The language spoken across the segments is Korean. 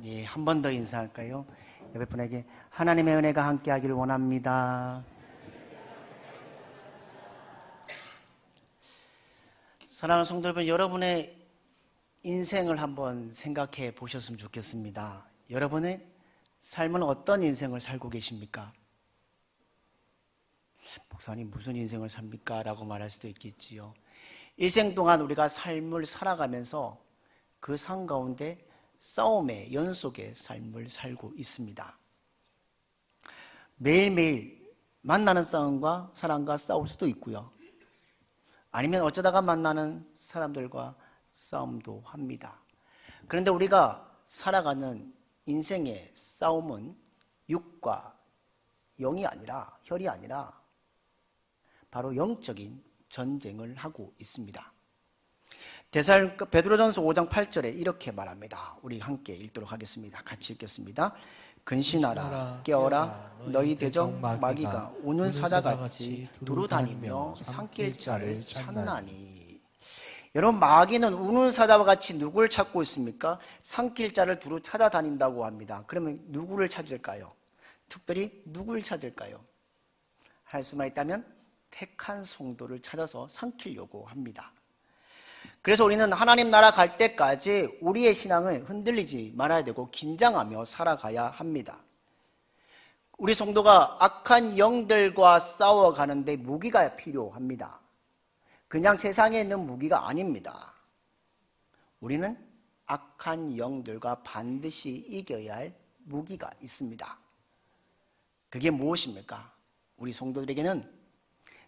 예, 한 번 더 인사할까요? 옆에 분에게 하나님의 은혜가 함께하기를 원합니다. 사랑하는 성도 여러분, 여러분의 인생을 한번 생각해 보셨으면 좋겠습니다. 여러분의 삶은 어떤 인생을 살고 계십니까? 목사님 무슨 인생을 삽니까? 라고 말할 수도 있겠지요. 일생 동안 우리가 삶을 살아가면서 그 삶 가운데 싸움의 연속의 삶을 살고 있습니다. 매일매일 만나는 싸움과 사람과 싸울 수도 있고요. 아니면 어쩌다가 만나는 사람들과 싸움도 합니다. 그런데 우리가 살아가는 인생의 싸움은 육과 영이 아니라, 혈이 아니라 바로 영적인 전쟁을 하고 있습니다. 베드로전서 5장 8절에 이렇게 말합니다. 우리 함께 읽도록 하겠습니다. 같이 읽겠습니다. 근신하라, 깨어라, 너희 대적 마귀가 우는 사자같이 두루다니며 산길 자를 찾나니. 여러분, 마귀는 우는 사자와 같이 누구를 찾고 있습니까? 산길자를 두루 찾아다닌다고 합니다. 그러면 누구를 찾을까요? 특별히 누구를 찾을까요? 할 수만 있다면 택한 성도를 찾아서 삼키려고 합니다. 그래서 우리는 하나님 나라 갈 때까지 우리의 신앙을 흔들리지 말아야 되고 긴장하며 살아가야 합니다. 우리 성도가 악한 영들과 싸워가는데 무기가 필요합니다. 그냥 세상에 있는 무기가 아닙니다. 우리는 악한 영들과 반드시 이겨야 할 무기가 있습니다. 그게 무엇입니까? 우리 성도들에게는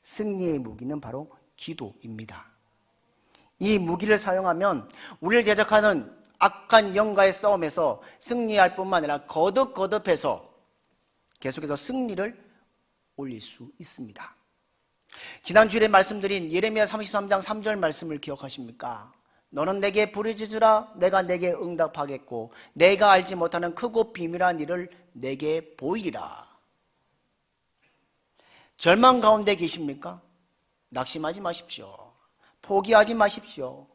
승리의 무기는 바로 기도입니다. 이 무기를 사용하면 우리를 대적하는 악한 영과의 싸움에서 승리할 뿐만 아니라 거듭거듭해서 계속해서 승리를 올릴 수 있습니다. 지난주에 말씀드린 예레미야 33장 3절 말씀을 기억하십니까? 너는 내게 부르짖으라, 내가 내게 응답하겠고 내가 알지 못하는 크고 비밀한 일을 내게 보이리라. 절망 가운데 계십니까? 낙심하지 마십시오. 포기하지 마십시오.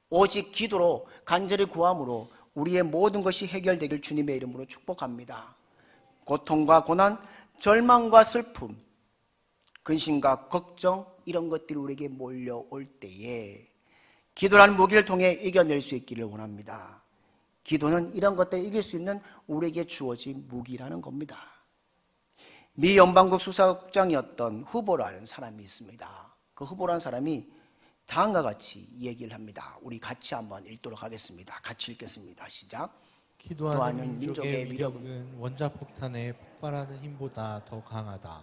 오직 기도로 간절히 구함으로 우리의 모든 것이 해결되길 주님의 이름으로 축복합니다. 고통과 고난, 절망과 슬픔, 근심과 걱정, 이런 것들이 우리에게 몰려올 때에 기도라는 무기를 통해 이겨낼 수 있기를 원합니다. 기도는 이런 것들을 이길 수 있는 우리에게 주어진 무기라는 겁니다. 미 연방국 수사국장이었던 후보라는 사람이 있습니다. 그 후보라는 사람이 다음과 같이 얘기를 합니다. 우리 같이 한번 읽도록 하겠습니다. 같이 읽겠습니다. 시작. 기도하는 민족의 위력은 원자폭탄에 폭발하는 힘보다 더 강하다.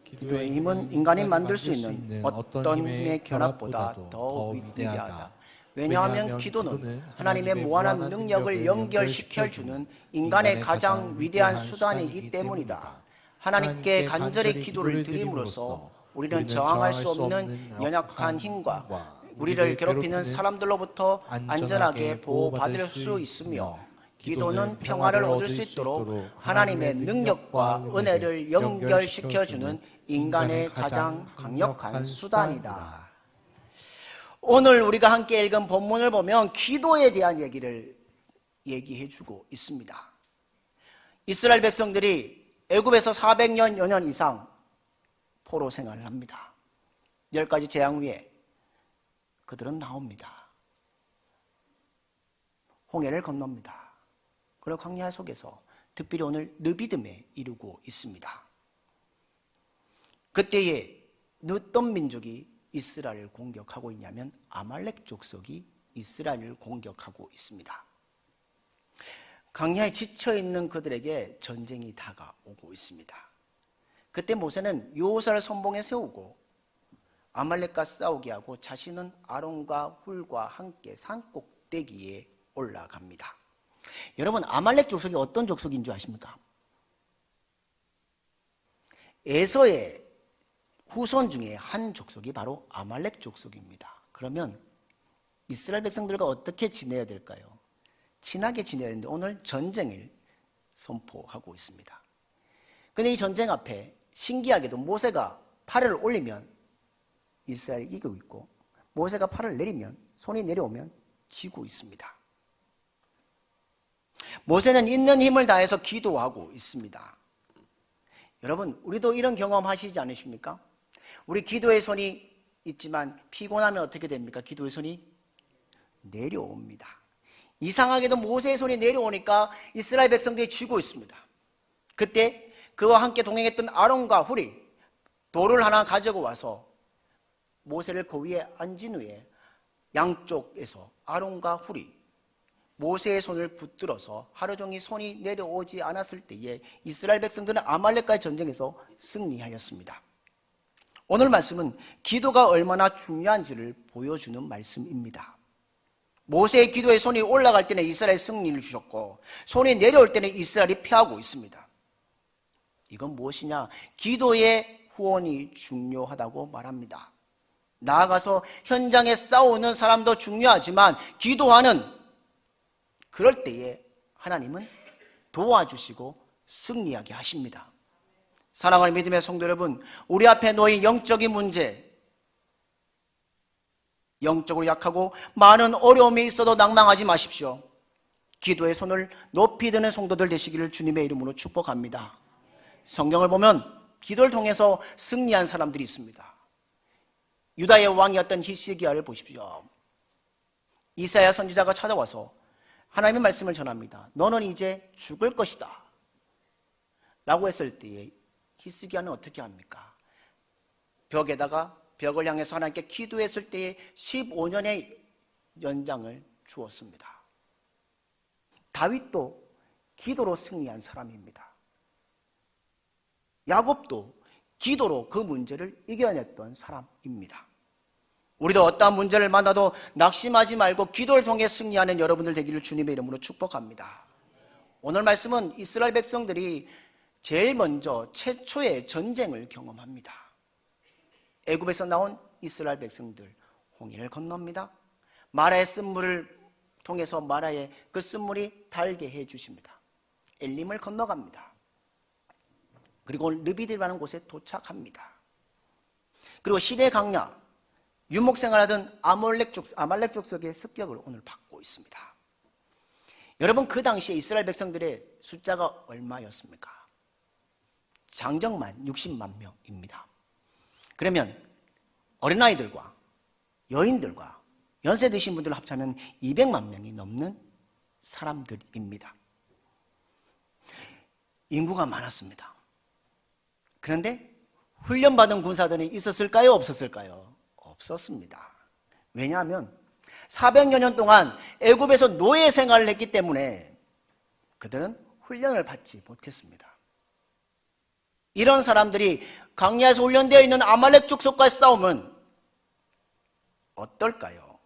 기도의 힘은 인간이 만들 수 있는 어떤 힘의 결합보다 더 위대하다. 왜냐하면 기도는 하나님의 무한한 능력을 연결시켜주는 인간의 가장 위대한 수단이기 때문이다. 하나님께 간절히 기도를 드림으로써 우리는 저항할 수 없는 연약한 힘과 우리를 괴롭히는 사람들로부터 안전하게 보호받을 수 있으며 기도는 평화를 얻을 수 있도록 하나님의 능력과 은혜를 연결시켜주는 인간의 가장 강력한 수단이다. 오늘 우리가 함께 읽은 본문을 보면 기도에 대한 얘기를 얘기해주고 있습니다. 이스라엘 백성들이 애굽에서 400여 년 이상 포로 생활을 합니다. 10가지 재앙 후에 그들은 나옵니다. 홍해를 건넙니다. 그리고 광야 속에서 특별히 오늘 느비딤에 이르고 있습니다. 그때에 어떤 민족이 이스라엘을 공격하고 있냐면 아말렉 족속이 이스라엘을 공격하고 있습니다. 광야에 지쳐있는 그들에게 전쟁이 다가오고 있습니다. 그때 모세는 여호사를 선봉에 세우고 아말렉과 싸우게 하고 자신은 아론과 훌과 함께 산 꼭대기에 올라갑니다. 여러분, 아말렉 족속이 어떤 족속인 줄 아십니까? 에서의 후손 중에 한 족속이 바로 아말렉 족속입니다. 그러면 이스라엘 백성들과 어떻게 지내야 될까요? 친하게 지내야 되는데 오늘 전쟁을 선포하고 있습니다. 그런데 이 전쟁 앞에 신기하게도 모세가 팔을 올리면 이스라엘이 이기고 있고 모세가 팔을 내리면 손이 내려오면 지고 있습니다. 모세는 있는 힘을 다해서 기도하고 있습니다. 여러분, 우리도 이런 경험 하시지 않으십니까? 우리 기도의 손이 있지만 피곤하면 어떻게 됩니까? 기도의 손이 내려옵니다. 이상하게도 모세의 손이 내려오니까 이스라엘 백성들이 쥐고 있습니다. 그때 그와 함께 동행했던 아론과 훌이 돌을 하나 가지고 와서 모세를 그 위에 앉은 후에 양쪽에서 아론과 훌이 모세의 손을 붙들어서 하루 종일 손이 내려오지 않았을 때에 이스라엘 백성들은 아말렉과의 전쟁에서 승리하였습니다. 오늘 말씀은 기도가 얼마나 중요한지를 보여주는 말씀입니다. 모세의 기도에 손이 올라갈 때는 이스라엘이 승리를 주셨고 손이 내려올 때는 이스라엘이 패하고 있습니다. 이건 무엇이냐? 기도의 후원이 중요하다고 말합니다. 나아가서 현장에 싸우는 사람도 중요하지만 기도하는 그럴 때에 하나님은 도와주시고 승리하게 하십니다. 사랑하는 믿음의 성도 여러분, 우리 앞에 놓인 영적인 문제, 영적으로 약하고 많은 어려움이 있어도 낭망하지 마십시오. 기도의 손을 높이 드는 성도들 되시기를 주님의 이름으로 축복합니다. 성경을 보면 기도를 통해서 승리한 사람들이 있습니다. 유다의 왕이었던 히스기야를 보십시오. 이사야 선지자가 찾아와서 하나님의 말씀을 전합니다. 너는 이제 죽을 것이다 라고 했을 때에 히스기야는 어떻게 합니까? 벽을 향해서 하나님께 기도했을 때에 15년의 연장을 주었습니다. 다윗도 기도로 승리한 사람입니다. 야곱도 기도로 그 문제를 이겨냈던 사람입니다. 우리도 어떠한 문제를 만나도 낙심하지 말고 기도를 통해 승리하는 여러분들 되기를 주님의 이름으로 축복합니다. 오늘 말씀은 이스라엘 백성들이 제일 먼저 최초의 전쟁을 경험합니다. 애굽에서 나온 이스라엘 백성들 홍해를 건넙니다. 마라의 쓴물을 통해서 마라의 그 쓴물이 달게 해주십니다. 엘림을 건너갑니다. 그리고 르비드라는 곳에 도착합니다. 그리고 시내 강야 유목생활하던 아말렉 족속의 습격을 오늘 받고 있습니다. 여러분, 그 당시에 이스라엘 백성들의 숫자가 얼마였습니까? 장정만 60만 명입니다. 그러면 어린아이들과 여인들과 연세 드신 분들을 합치면 200만 명이 넘는 사람들입니다. 인구가 많았습니다. 그런데 훈련받은 군사들이 있었을까요? 없었을까요? 없었습니다. 왜냐하면 400여 년 동안 애굽에서 노예 생활을 했기 때문에 그들은 훈련을 받지 못했습니다. 이런 사람들이 광야에서 훈련되어 있는 아말렉 족속과의 싸움은 어떨까요?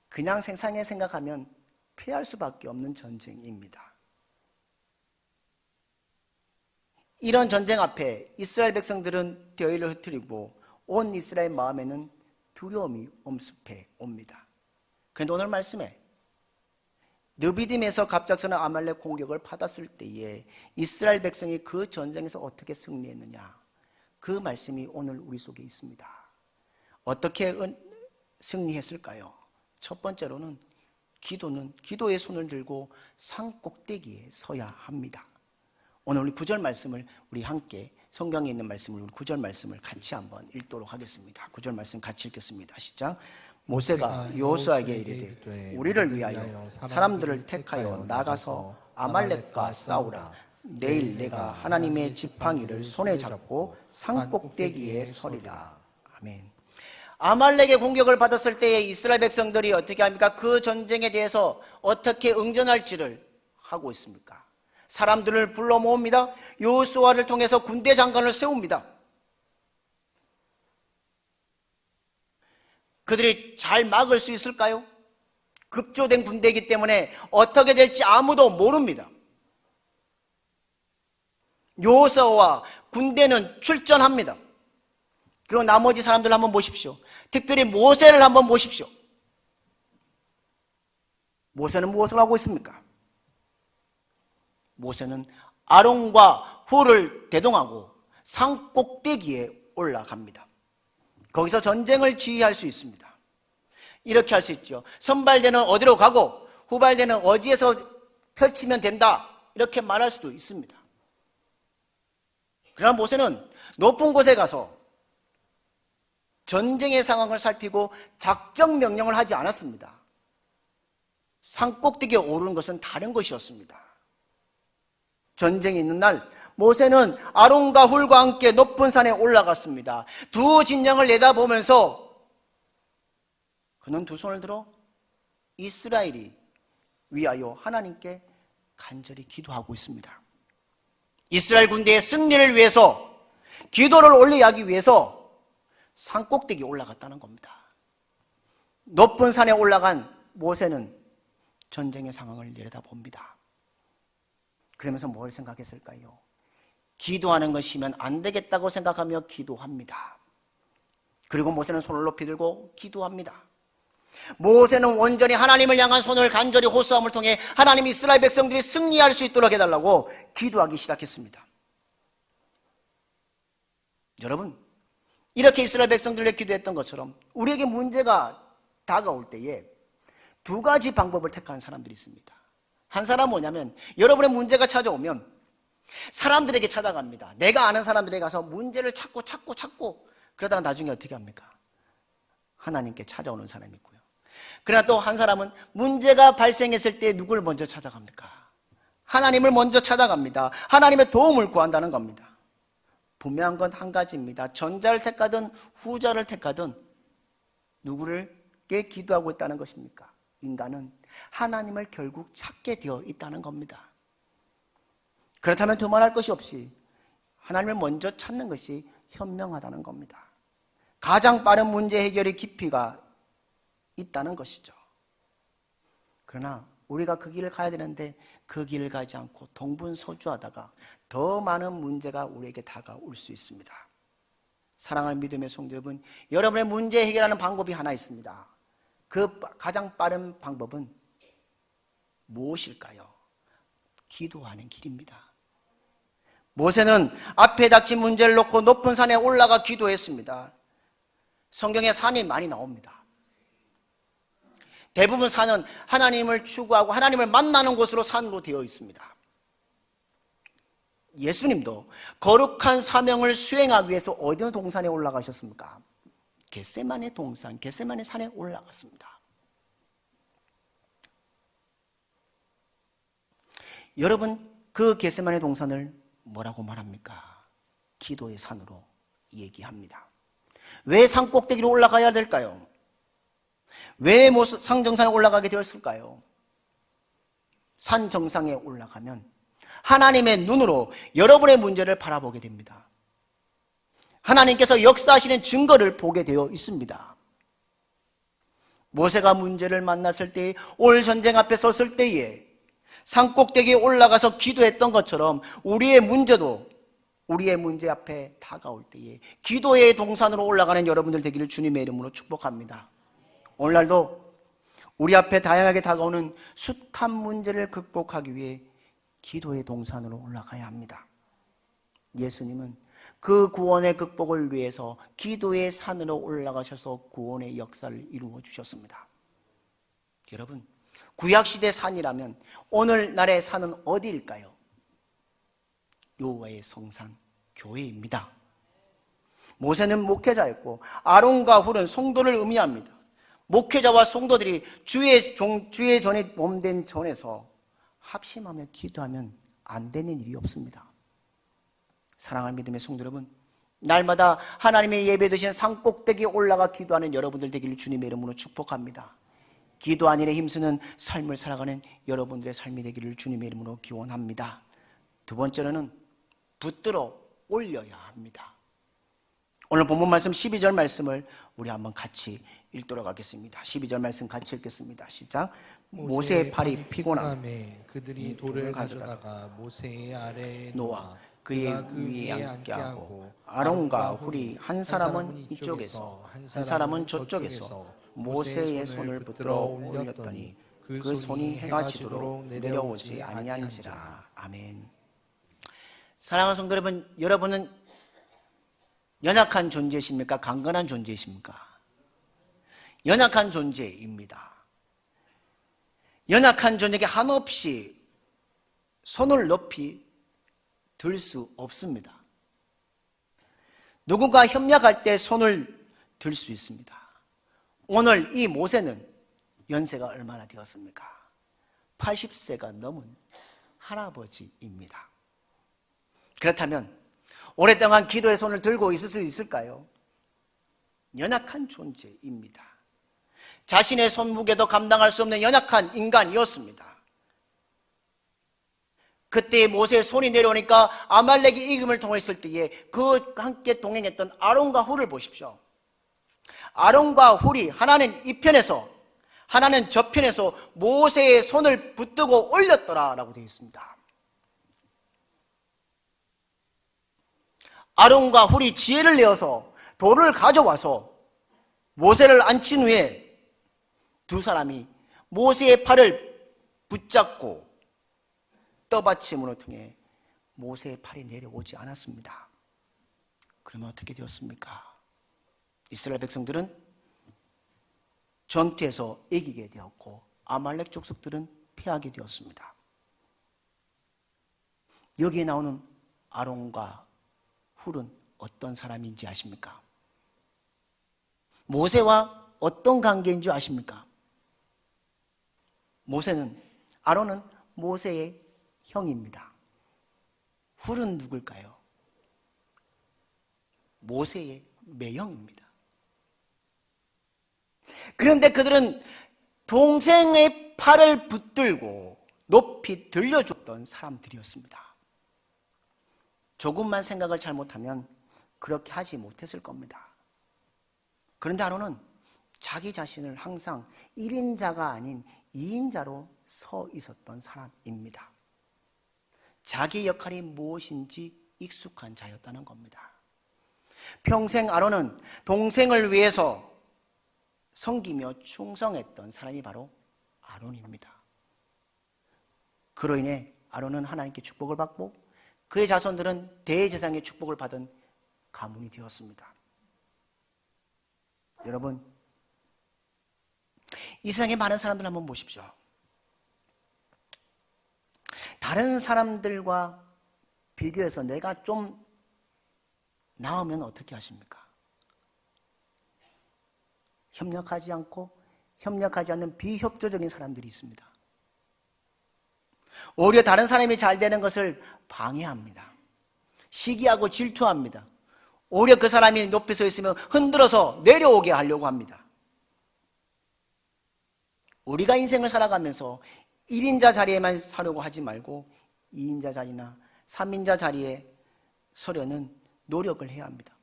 그냥 세상에 생각하면 패할 수밖에 없는 전쟁입니다. 이런 전쟁 앞에 이스라엘 백성들은 대의를 흐트리고 온 이스라엘 마음에는 두려움이 엄습해 옵니다. 그런데 오늘 말씀에 느비딤에서 갑작스런 아말렉 공격을 받았을 때에 이스라엘 백성이 그 전쟁에서 어떻게 승리했느냐, 그 말씀이 오늘 우리 속에 있습니다. 어떻게 승리했을까요? 첫 번째로는 기도의 손을 들고 산 꼭대기에 서야 합니다. 오늘 우리 9절 말씀을 우리 함께 성경에 있는 말씀을 우리 9절 말씀을 같이 한번 읽도록 하겠습니다. 9절 말씀 같이 읽겠습니다. 시작. 모세가 여호수아에게 이르되 우리를 위하여 사람들을 택하여 나가서 아말렉과 싸우라. 내일 내가 하나님의 지팡이를 손에 잡고 산 꼭대기에 서리라. 아멘. 아말렉의 공격을 받았을 때에 이스라엘 백성들이 어떻게 합니까? 그 전쟁에 대해서 어떻게 응전할지를 하고 있습니까? 사람들을 불러 모읍니다. 여호수아를 통해서 군대 장관을 세웁니다. 그들이 잘 막을 수 있을까요? 급조된 군대이기 때문에 어떻게 될지 아무도 모릅니다. 여호수아와 군대는 출전합니다. 그리고 나머지 사람들 한번 보십시오. 특별히 모세를 한번 보십시오. 모세는 무엇을 하고 있습니까? 모세는 아론과 훌을 대동하고 산 꼭대기에 올라갑니다. 거기서 전쟁을 지휘할 수 있습니다. 이렇게 할 수 있죠. 선발대는 어디로 가고 후발대는 어디에서 펼치면 된다 이렇게 말할 수도 있습니다. 그러나 모세는 높은 곳에 가서 전쟁의 상황을 살피고 작전 명령을 하지 않았습니다. 산꼭대기에 오르는 것은 다른 것이었습니다. 전쟁이 있는 날 모세는 아론과 훌과 함께 높은 산에 올라갔습니다. 두 진영을 내다보면서 그는 두 손을 들어 이스라엘이 위하여 하나님께 간절히 기도하고 있습니다. 이스라엘 군대의 승리를 위해서 기도를 올려야 하기 위해서 산꼭대기에 올라갔다는 겁니다. 높은 산에 올라간 모세는 전쟁의 상황을 내려다봅니다. 그러면서 뭘 생각했을까요? 기도하는 것이면 안 되겠다고 생각하며 기도합니다. 그리고 모세는 손을 높이 들고 기도합니다. 모세는 온전히 하나님을 향한 손을 간절히 호소함을 통해 하나님 이스라엘 백성들이 승리할 수 있도록 해달라고 기도하기 시작했습니다. 여러분, 이렇게 이스라엘 백성들에게 기도했던 것처럼 우리에게 문제가 다가올 때에 두 가지 방법을 택한 사람들이 있습니다. 한 사람은 뭐냐면 여러분의 문제가 찾아오면 사람들에게 찾아갑니다. 내가 아는 사람들에게 가서 문제를 찾고 그러다가 나중에 어떻게 합니까? 하나님께 찾아오는 사람이 있고요. 그러나 또 한 사람은 문제가 발생했을 때 누굴 먼저 찾아갑니까? 하나님을 먼저 찾아갑니다. 하나님의 도움을 구한다는 겁니다. 분명한 건 한 가지입니다. 전자를 택하든 후자를 택하든 누구를게 기도하고 있다는 것입니까? 인간은 하나님을 결국 찾게 되어 있다는 겁니다. 그렇다면 두말할 것이 없이 하나님을 먼저 찾는 것이 현명하다는 겁니다. 가장 빠른 문제 해결의 깊이가 있다는 것이죠. 그러나 우리가 그 길을 가야 되는데 그 길을 가지 않고 동분서주하다가 더 많은 문제가 우리에게 다가올 수 있습니다. 사랑하는 믿음의 성도 여러분, 여러분의 문제 해결하는 방법이 하나 있습니다. 그 가장 빠른 방법은 무엇일까요? 기도하는 길입니다. 모세는 앞에 닥친 문제를 놓고 높은 산에 올라가 기도했습니다. 성경에 산이 많이 나옵니다. 대부분 산은 하나님을 추구하고 하나님을 만나는 곳으로 산으로 되어 있습니다. 예수님도 거룩한 사명을 수행하기 위해서 어느 동산에 올라가셨습니까? 겟세마네 동산, 겟세마네 산에 올라갔습니다. 여러분, 그 겟세마네 동산을 뭐라고 말합니까? 기도의 산으로 얘기합니다. 왜 산꼭대기로 올라가야 될까요? 왜 상정산에 올라가게 되었을까요? 산 정상에 올라가면 하나님의 눈으로 여러분의 문제를 바라보게 됩니다. 하나님께서 역사하시는 증거를 보게 되어 있습니다. 모세가 문제를 만났을 때, 올 전쟁 앞에 섰을 때에 산꼭대기에 올라가서 기도했던 것처럼 우리의 문제도 우리의 문제 앞에 다가올 때에 기도의 동산으로 올라가는 여러분들 되기를 주님의 이름으로 축복합니다. 오늘날도 우리 앞에 다양하게 다가오는 숱한 문제를 극복하기 위해 기도의 동산으로 올라가야 합니다. 예수님은 그 구원의 극복을 위해서 기도의 산으로 올라가셔서 구원의 역사를 이루어 주셨습니다. 여러분, 구약시대 산이라면 오늘날의 산은 어디일까요? 여호와의 성산, 교회입니다. 모세는 목회자였고 아론과 훌은 성도를 의미합니다. 목회자와 성도들이 주의 전에 몸된 전에서 합심하며 기도하면 안 되는 일이 없습니다. 사랑하는 믿음의 성도 여러분, 날마다 하나님의 예배 드신 산꼭대기에 올라가 기도하는 여러분들 되기를 주님의 이름으로 축복합니다. 기도 안일에 힘쓰는 삶을 살아가는 여러분들의 삶이 되기를 주님의 이름으로 기원합니다. 두 번째로는 붙들어 올려야 합니다. 오늘 본문 말씀 12절 말씀을 우리 한번 같이 읽도록 하겠습니다. 12절 말씀 같이 읽겠습니다. 시작. 모세의 팔이 피곤함에 그들이 돌을 가져다가 모세의 아래에 놓아 그의 위에 앉게 하고 아론과 훌이 한 사람은 이쪽에서 한 사람은 저쪽에서 모세의 손을 붙들어 올렸더니 그 손이 해가 지도록 내려오지 아니한지라. 아멘. 사랑하는 성도 여러분, 여러분은 연약한 존재이십니까? 강건한 존재이십니까? 연약한 존재입니다. 연약한 존재에게 한없이 손을 높이 들 수 없습니다. 누군가 협력할 때 손을 들 수 있습니다. 오늘 이 모세는 연세가 얼마나 되었습니까? 80세가 넘은 할아버지입니다. 그렇다면 오랫동안 기도의 손을 들고 있을 수 있을까요? 연약한 존재입니다. 자신의 손무게도 감당할 수 없는 연약한 인간이었습니다. 그때 모세의 손이 내려오니까 아말렉이 이김을 통했을 때에 그 함께 동행했던 아론과 훌을 보십시오. 아론과 훌이 하나는 이 편에서 하나는 저 편에서 모세의 손을 붙들고 올렸더라라고 되어 있습니다. 아론과 훌이 지혜를 내어서 돌을 가져와서 모세를 앉힌 후에 두 사람이 모세의 팔을 붙잡고 떠받침으로 통해 모세의 팔이 내려오지 않았습니다. 그러면 어떻게 되었습니까? 이스라엘 백성들은 전투에서 이기게 되었고 아말렉 족속들은 패하게 되었습니다. 여기에 나오는 아론과 훌은 어떤 사람인지 아십니까? 모세와 어떤 관계인 줄 아십니까? 아론은 모세의 형입니다. 훌은 누굴까요? 모세의 매형입니다. 그런데 그들은 동생의 팔을 붙들고 높이 들려줬던 사람들이었습니다. 조금만 생각을 잘못하면 그렇게 하지 못했을 겁니다. 그런데 아론은 자기 자신을 항상 1인자가 아닌 2인자로 서 있었던 사람입니다. 자기 역할이 무엇인지 익숙한 자였다는 겁니다. 평생 아론은 동생을 위해서 섬기며 충성했던 사람이 바로 아론입니다. 그로 인해 아론은 하나님께 축복을 받고 그의 자손들은 대제사장의 축복을 받은 가문이 되었습니다. 여러분, 이 세상에 많은 사람들 한번 보십시오. 다른 사람들과 비교해서 내가 좀 나으면 어떻게 하십니까? 협력하지 않고 협력하지 않는 비협조적인 사람들이 있습니다. 오히려 다른 사람이 잘 되는 것을 방해합니다. 시기하고 질투합니다. 오히려 그 사람이 높이 서 있으면 흔들어서 내려오게 하려고 합니다. 우리가 인생을 살아가면서 1인자 자리에만 서려고 하지 말고 2인자 자리나 3인자 자리에 서려는 노력을 해야 합니다.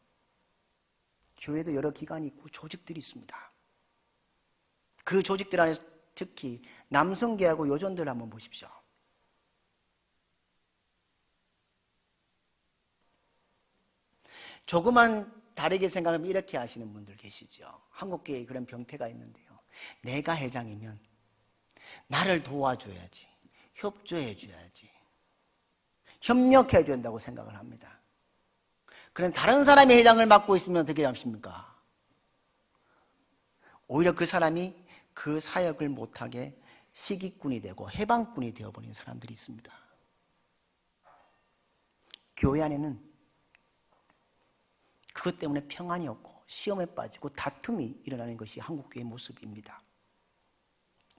교회도 여러 기관이 있고 조직들이 있습니다. 그 조직들 안에서 특히 남성계하고 여전들 한번 보십시오. 조금만 다르게 생각하면 이렇게 하시는 분들 계시죠. 한국교회에 그런 병폐가 있는데요. 내가 회장이면 나를 도와줘야지, 협조해줘야지, 협력해줘야 된다고 생각을 합니다. 그런데 다른 사람이 회장을 맡고 있으면 어떻게 하십니까? 오히려 그 사람이 그 사역을 못하게 시기꾼이 되고 해방꾼이 되어버린 사람들이 있습니다. 교회 안에는 그것 때문에 평안이 없고 시험에 빠지고 다툼이 일어나는 것이 한국교회의 모습입니다.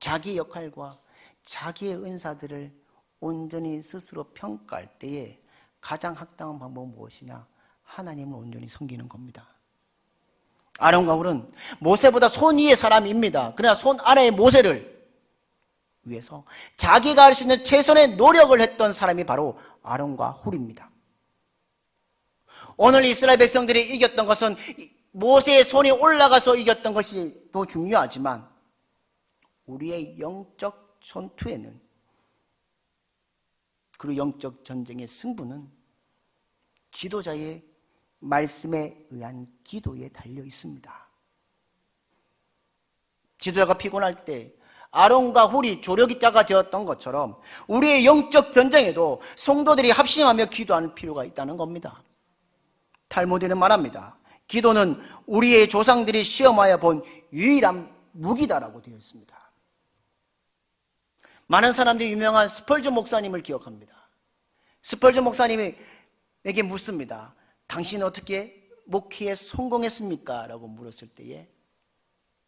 자기 역할과 자기의 은사들을 온전히 스스로 평가할 때에 가장 합당한 방법은 무엇이냐? 하나님을 온전히 섬기는 겁니다. 아론과 훌은 모세보다 손 위의 사람입니다. 그러나 손 아래의 모세를 위해서 자기가 할 수 있는 최선의 노력을 했던 사람이 바로 아론과 훌입니다. 오늘 이스라엘 백성들이 이겼던 것은 모세의 손이 올라가서 이겼던 것이 더 중요하지만 우리의 영적 전투에는 그리고 영적 전쟁의 승부는 지도자의 말씀에 의한 기도에 달려 있습니다. 지도자가 피곤할 때 아론과 훌이 조력자가 되었던 것처럼 우리의 영적 전쟁에도 성도들이 합심하며 기도하는 필요가 있다는 겁니다. 탈무드는 말합니다. 기도는 우리의 조상들이 시험하여 본 유일한 무기다라고 되어 있습니다. 많은 사람들이 유명한 스펄전 목사님을 기억합니다. 스펄전 목사님에게 묻습니다. 당신은 어떻게 목회에 성공했습니까? 라고 물었을 때에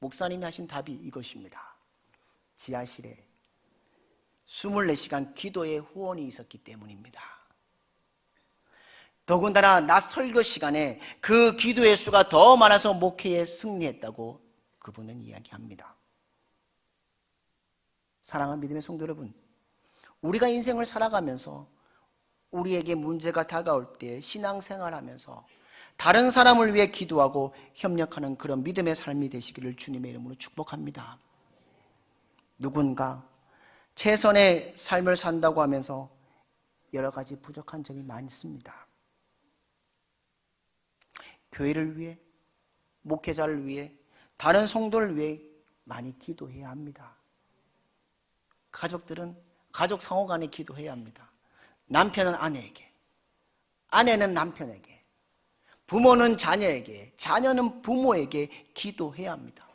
목사님이 하신 답이 이것입니다. 지하실에 24시간 기도의 후원이 있었기 때문입니다. 더군다나 낮 설교 시간에 그 기도의 수가 더 많아서 목회에 승리했다고 그분은 이야기합니다. 사랑하는 믿음의 성도 여러분, 우리가 인생을 살아가면서 우리에게 문제가 다가올 때 신앙생활하면서 다른 사람을 위해 기도하고 협력하는 그런 믿음의 삶이 되시기를 주님의 이름으로 축복합니다. 누군가 최선의 삶을 산다고 하면서 여러 가지 부족한 점이 많습니다. 교회를 위해, 목회자를 위해, 다른 성도를 위해 많이 기도해야 합니다. 가족들은 가족 상호 간에 기도해야 합니다. 남편은 아내에게, 아내는 남편에게, 부모는 자녀에게, 자녀는 부모에게 기도해야 합니다.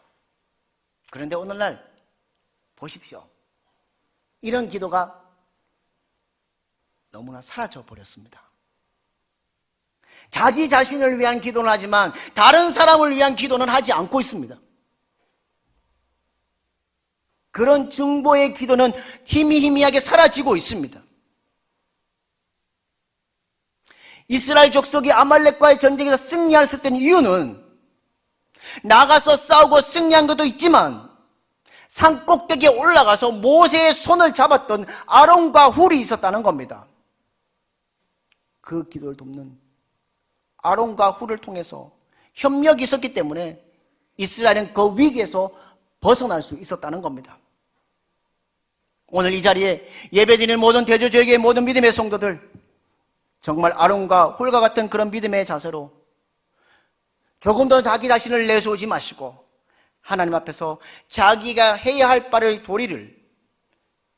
그런데 오늘날 보십시오. 이런 기도가 너무나 사라져 버렸습니다. 자기 자신을 위한 기도는 하지만 다른 사람을 위한 기도는 하지 않고 있습니다. 그런 중보의 기도는 희미희미하게 사라지고 있습니다. 이스라엘 족속이 아말렉과의 전쟁에서 승리할 수 있던 이유는 나가서 싸우고 승리한 것도 있지만 산 꼭대기에 올라가서 모세의 손을 잡았던 아론과 훌이 있었다는 겁니다. 그 기도를 돕는 아론과 훌을 통해서 협력이 있었기 때문에 이스라엘은 그 위기에서 벗어날 수 있었다는 겁니다. 오늘 이 자리에 예배드리는 모든 대조절개의 모든 믿음의 성도들, 정말 아론과 훌과 같은 그런 믿음의 자세로 조금 더 자기 자신을 내세우지 마시고 하나님 앞에서 자기가 해야 할 바를 도리를,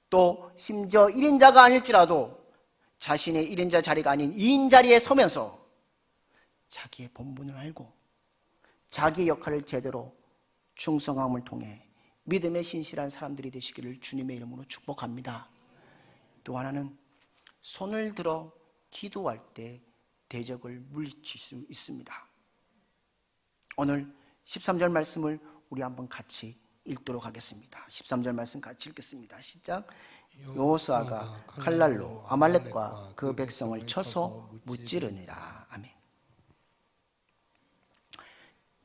또 심지어 1인자가 아닐지라도 자신의 1인자 자리가 아닌 2인 자리에 서면서 자기의 본분을 알고 자기의 역할을 제대로 충성함을 통해 믿음의 신실한 사람들이 되시기를 주님의 이름으로 축복합니다. 또 하나는 손을 들어 기도할 때 대적을 물리칠 수 있습니다. 오늘 13절 말씀을 우리 한번 같이 읽도록 하겠습니다. 13절 말씀 같이 읽겠습니다. 시작. 여호수아가 칼날로 아말렉과 그 백성을 쳐서 무찌르니라. 아멘.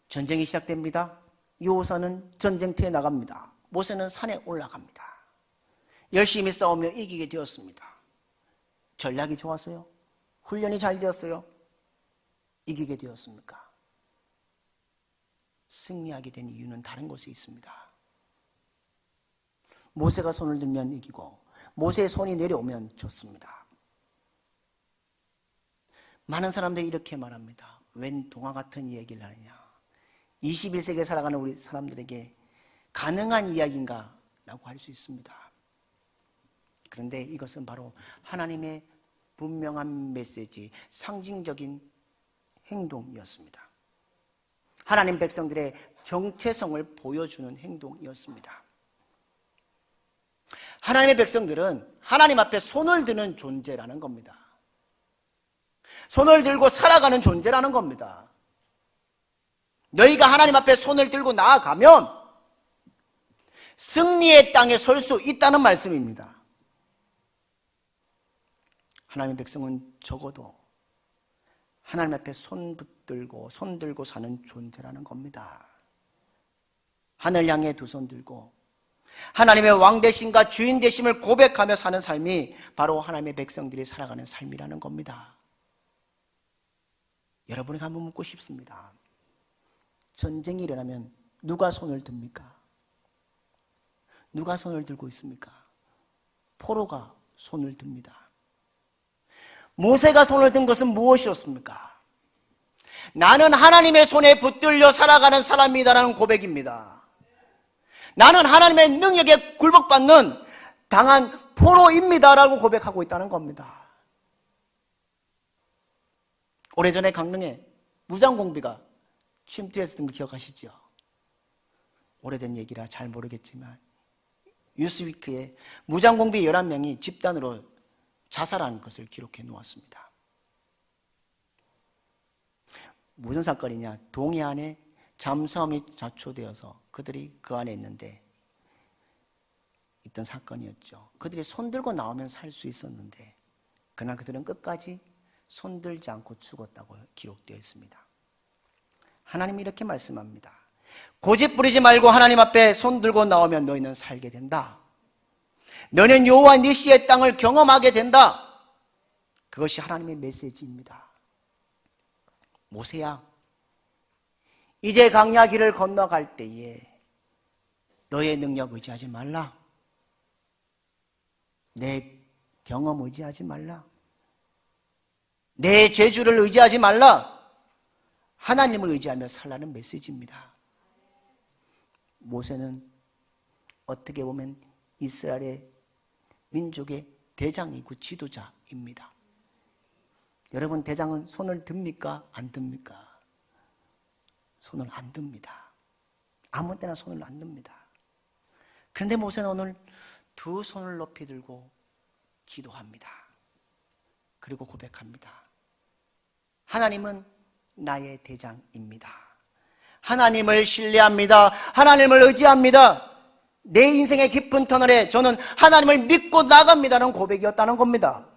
전쟁이 시작됩니다. 여호수아는 전쟁터에 나갑니다. 모세는 산에 올라갑니다. 열심히 싸우며 이기게 되었습니다. 전략이 좋았어요? 훈련이 잘 되었어요? 이기게 되었습니까? 승리하게 된 이유는 다른 곳에 있습니다. 모세가 손을 들면 이기고 모세의 손이 내려오면 졌습니다. 많은 사람들이 이렇게 말합니다. 웬 동화 같은 얘기를 하느냐. 21세기에 살아가는 우리 사람들에게 가능한 이야기인가? 라고 할 수 있습니다. 그런데 이것은 바로 하나님의 분명한 메시지, 상징적인 행동이었습니다. 하나님 백성들의 정체성을 보여주는 행동이었습니다. 하나님의 백성들은 하나님 앞에 손을 드는 존재라는 겁니다. 손을 들고 살아가는 존재라는 겁니다. 너희가 하나님 앞에 손을 들고 나아가면 승리의 땅에 설 수 있다는 말씀입니다. 하나님의 백성은 적어도 하나님 앞에 손 들고 사는 존재라는 겁니다. 하늘 향해 두 손 들고 하나님의 왕 되심과 주인 되심을 고백하며 사는 삶이 바로 하나님의 백성들이 살아가는 삶이라는 겁니다. 여러분에게 한번 묻고 싶습니다. 전쟁이 일어나면 누가 손을 듭니까? 누가 손을 들고 있습니까? 포로가 손을 듭니다. 모세가 손을 든 것은 무엇이었습니까? 나는 하나님의 손에 붙들려 살아가는 사람이다라는 고백입니다. 나는 하나님의 능력에 굴복받는 당한 포로입니다라고 고백하고 있다는 겁니다. 오래전에 강릉에 무장공비가 침투했던 거 기억하시죠? 오래된 얘기라 잘 모르겠지만 뉴스위크에 무장공비 11명이 집단으로 자살한 것을 기록해 놓았습니다. 무슨 사건이냐? 동해 안에 잠수함이 자초되어서 그들이 그 안에 있는데 있던 사건이었죠. 그들이 손들고 나오면 살 수 있었는데 그러나 그들은 끝까지 손들지 않고 죽었다고 기록되어 있습니다. 하나님이 이렇게 말씀합니다. 고집 부리지 말고 하나님 앞에 손들고 나오면 너희는 살게 된다. 너는 여호와 니시의 땅을 경험하게 된다. 그것이 하나님의 메시지입니다. 모세야, 이제 광야 길을 건너갈 때에 너의 능력 의지하지 말라. 내 경험 의지하지 말라. 내 재주를 의지하지 말라. 하나님을 의지하며 살라는 메시지입니다. 모세는 어떻게 보면 이스라엘의 민족의 대장이고 지도자입니다. 여러분, 대장은 손을 듭니까? 안 듭니까? 손을 안 듭니다. 아무 때나 손을 안 듭니다. 그런데 모세는 오늘 두 손을 높이 들고 기도합니다. 그리고 고백합니다. 하나님은 나의 대장입니다. 하나님을 신뢰합니다. 하나님을 의지합니다. 내 인생의 깊은 터널에 저는 하나님을 믿고 나갑니다는 고백이었다는 겁니다.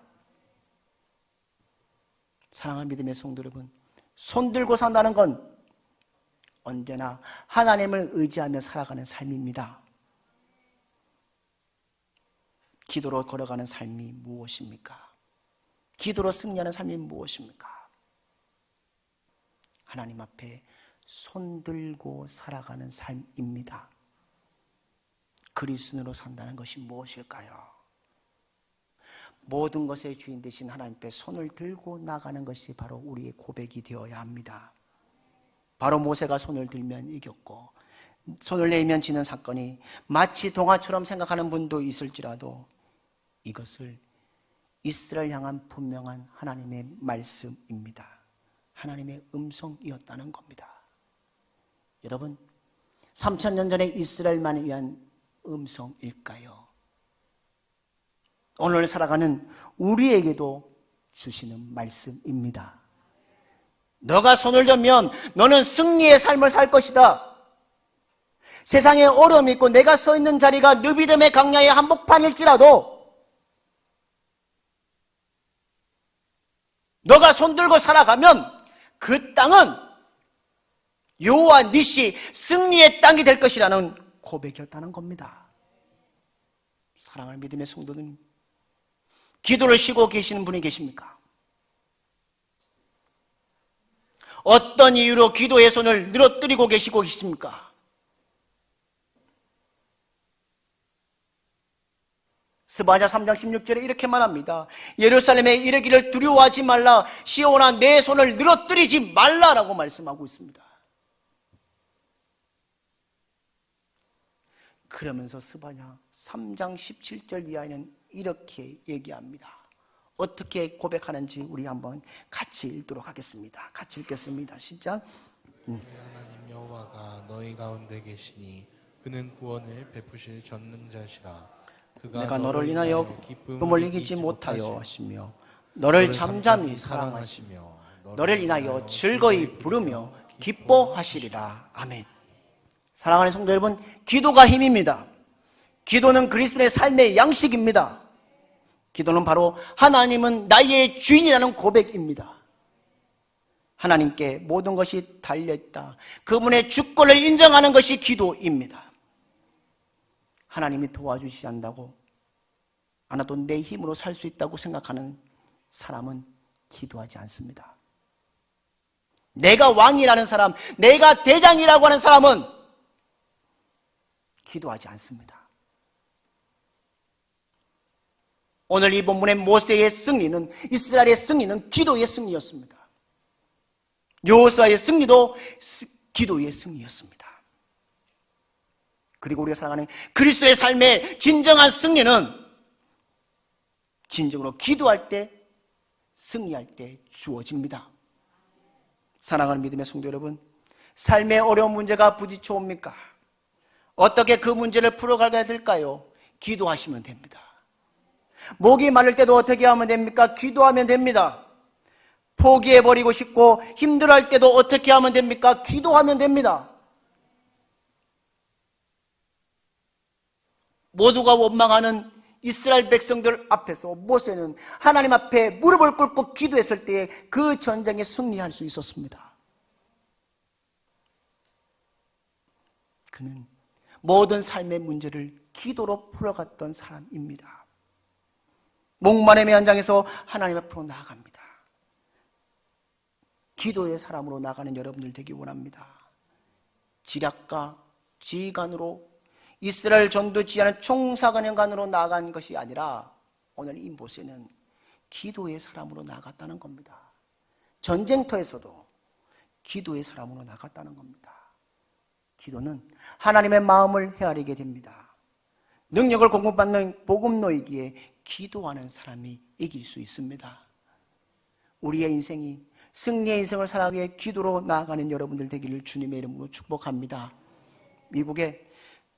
사랑하는 믿음의 성도 여러분, 손들고 산다는 건 언제나 하나님을 의지하며 살아가는 삶입니다. 기도로 걸어가는 삶이 무엇입니까? 기도로 승리하는 삶이 무엇입니까? 하나님 앞에 손들고 살아가는 삶입니다. 그리스도로 산다는 것이 무엇일까요? 모든 것의 주인 되신 하나님 앞에 손을 들고 나가는 것이 바로 우리의 고백이 되어야 합니다. 바로 모세가 손을 들면 이겼고 손을 내면 지는 사건이 마치 동화처럼 생각하는 분도 있을지라도 이것을 이스라엘 향한 분명한 하나님의 말씀입니다. 하나님의 음성이었다는 겁니다. 여러분, 3000년 전에 이스라엘만을 위한 음성일까요? 오늘 살아가는 우리에게도 주시는 말씀입니다. 너가 손을 들면 너는 승리의 삶을 살 것이다. 세상에 어려움이 있고 내가 서 있는 자리가 느비듬의 강야의 한복판일지라도 너가 손들고 살아가면 그 땅은 여호와 니시 승리의 땅이 될 것이라는 고백이었다는 겁니다. 사랑하는 믿음의 성도님, 기도를 쉬고 계시는 분이 계십니까? 어떤 이유로 기도의 손을 늘어뜨리고 계시고 계십니까? 스바냐 3장 16절에 이렇게 말합니다. 예루살렘에 이르기를 두려워하지 말라, 시온아 내 손을 늘어뜨리지 말라라고 말씀하고 있습니다. 그러면서 스바냐 3장 17절 이하에는 이렇게 얘기합니다. 어떻게 고백하는지 우리 한번 같이 읽도록 하겠습니다. 같이 읽겠습니다. 시작. 하나님 여호와가 너희 가운데 계시니 그는 구원을 베푸실 전능자시라. 그가 내가 너를 인하여 기쁨을 이기지 못하여 하시며 너를 잠잠히 사랑하시며 너를 인하여 즐거이 부르며 기뻐하시리라. 아멘. 사랑하는 성도 여러분, 기도가 힘입니다. 기도는 그리스도의 삶의 양식입니다. 기도는 바로 하나님은 나의 주인이라는 고백입니다. 하나님께 모든 것이 달려있다. 그분의 주권을 인정하는 것이 기도입니다. 하나님이 도와주시지 않는다고 않아도 내 힘으로 살 수 있다고 생각하는 사람은 기도하지 않습니다. 내가 왕이라는 사람, 내가 대장이라고 하는 사람은 기도하지 않습니다. 오늘 이 본문의 모세의 승리는, 이스라엘의 승리는 기도의 승리였습니다. 여호수아의 승리도 기도의 승리였습니다. 그리고 우리가 살아가는 그리스도의 삶의 진정한 승리는 진정으로 기도할 때, 승리할 때 주어집니다. 사랑하는 믿음의 성도 여러분, 삶의 어려운 문제가 부딪혀 옵니까? 어떻게 그 문제를 풀어가야 될까요? 기도하시면 됩니다. 목이 마를 때도 어떻게 하면 됩니까? 기도하면 됩니다. 포기해버리고 싶고 힘들어할 때도 어떻게 하면 됩니까? 기도하면 됩니다. 모두가 원망하는 이스라엘 백성들 앞에서 모세는 하나님 앞에 무릎을 꿇고 기도했을 때에 그 전쟁에 승리할 수 있었습니다. 그는 모든 삶의 문제를 기도로 풀어갔던 사람입니다. 목마름의 현장에서 하나님 앞으로 나아갑니다. 기도의 사람으로 나가는 여러분들 되기 원합니다. 지략과 지휘관으로 이스라엘 전도 지휘하는 총사관관으로 나간 것이 아니라 오늘 이 모세는 기도의 사람으로 나갔다는 겁니다. 전쟁터에서도 기도의 사람으로 나갔다는 겁니다. 기도는 하나님의 마음을 헤아리게 됩니다. 능력을 공급받는 복음노이기에 기도하는 사람이 이길 수 있습니다. 우리의 인생이 승리의 인생을 살아가기 위해 기도로 나아가는 여러분들 되기를 주님의 이름으로 축복합니다. 미국에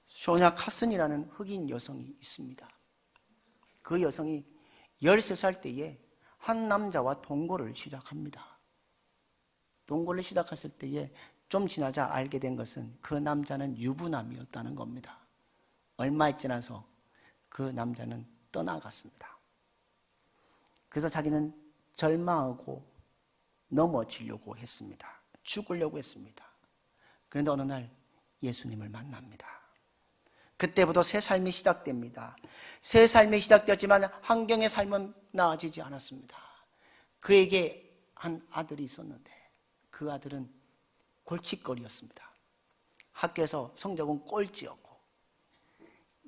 쇼냐 카슨이라는 흑인 여성이 있습니다. 그 여성이 13살 때에 한 남자와 동거를 시작합니다. 동거를 시작했을 때에 좀 지나자 알게 된 것은 그 남자는 유부남이었다는 겁니다. 얼마 지나서 그 남자는 떠나갔습니다. 그래서 자기는 절망하고 넘어지려고 했습니다. 죽으려고 했습니다. 그런데 어느 날 예수님을 만납니다. 그때부터 새 삶이 시작됩니다. 새 삶이 시작되었지만 환경의 삶은 나아지지 않았습니다. 그에게 한 아들이 있었는데 그 아들은 골칫거리였습니다. 학교에서 성적은 꼴찌였고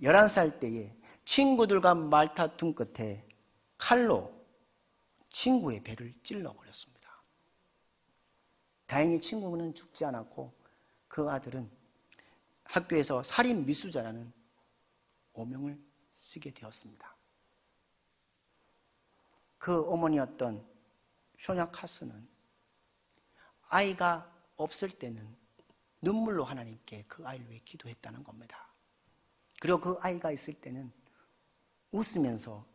11살 때에 친구들과 말다툼 끝에 칼로 친구의 배를 찔러버렸습니다. 다행히 친구는 죽지 않았고 그 아들은 학교에서 살인 미수자라는 오명을 쓰게 되었습니다. 그 어머니였던 쇼냐 카스는 아이가 없을 때는 눈물로 하나님께 그 아이를 위해 기도했다는 겁니다. 그리고 그 아이가 있을 때는 웃으면서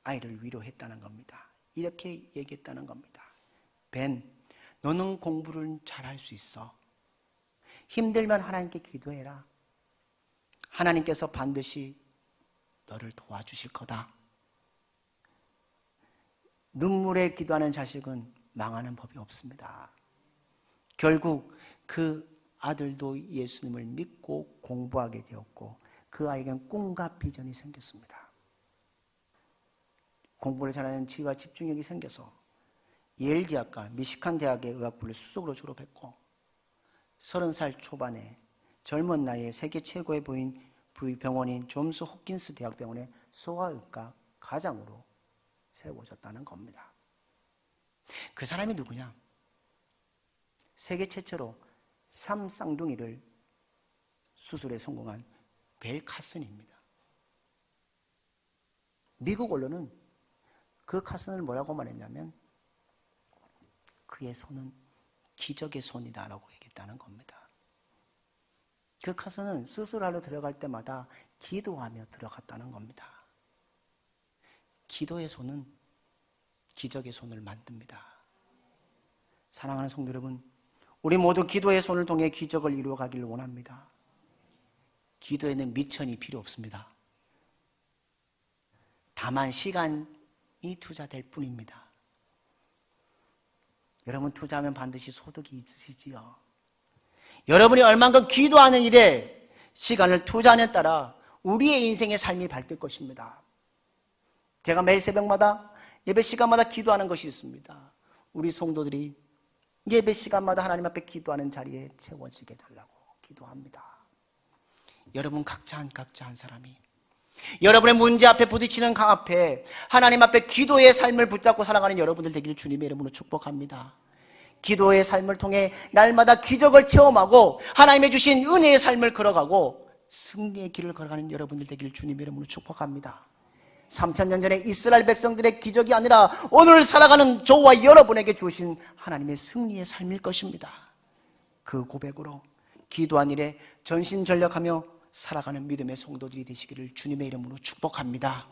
아이를 위로했다는 겁니다. 이렇게 얘기했다는 겁니다. 벤, 너는 공부를 잘할 수 있어. 힘들면 하나님께 기도해라. 하나님께서 반드시 너를 도와주실 거다. 눈물에 기도하는 자식은 망하는 법이 없습니다. 결국 그 아들도 예수님을 믿고 공부하게 되었고 그 아이에게는 꿈과 비전이 생겼습니다. 공부를 잘하는 지혜와 집중력이 생겨서 예일 대학과 미시간 대학의 의학부를 수석으로 졸업했고 30살 초반에 젊은 나이에 세계 최고의 부위병원인 존스 홉킨스 대학병원의 소아의과 과장으로 세워졌다는 겁니다. 그 사람이 누구냐? 세계 최초로 쌍둥이를 수술에 성공한 벨 카슨입니다. 미국 언론은 그 카슨을 뭐라고 말했냐면 그의 손은 기적의 손이다라고 얘기했다는 겁니다. 그 카슨은 수술하러 들어갈 때마다 기도하며 들어갔다는 겁니다. 기도의 손은 기적의 손을 만듭니다. 사랑하는 성도 여러분, 우리 모두 기도의 손을 통해 기적을 이루어가기를 원합니다. 기도에는 미천이 필요 없습니다. 다만 시간이 투자될 뿐입니다. 여러분 투자하면 반드시 소득이 있으시지요. 여러분이 얼만큼 기도하는 일에 시간을 투자하느냐에 따라 우리의 인생의 삶이 바뀔 것입니다. 제가 매일 새벽마다 예배 시간마다 기도하는 것이 있습니다. 우리 성도들이 예배 시간마다 하나님 앞에 기도하는 자리에 채워지게 달라고 기도합니다. 여러분 각자 한 사람이 여러분의 문제 앞에 부딪히는 강 앞에 하나님 앞에 기도의 삶을 붙잡고 살아가는 여러분들 되기를 주님의 이름으로 축복합니다. 기도의 삶을 통해 날마다 기적을 체험하고 하나님의 주신 은혜의 삶을 걸어가고 승리의 길을 걸어가는 여러분들 되기를 주님의 이름으로 축복합니다. 3000년 전에 이스라엘 백성들의 기적이 아니라 오늘 살아가는 저와 여러분에게 주신 하나님의 승리의 삶일 것입니다. 그 고백으로 기도한 일에 전심전력하며 살아가는 믿음의 성도들이 되시기를 주님의 이름으로 축복합니다.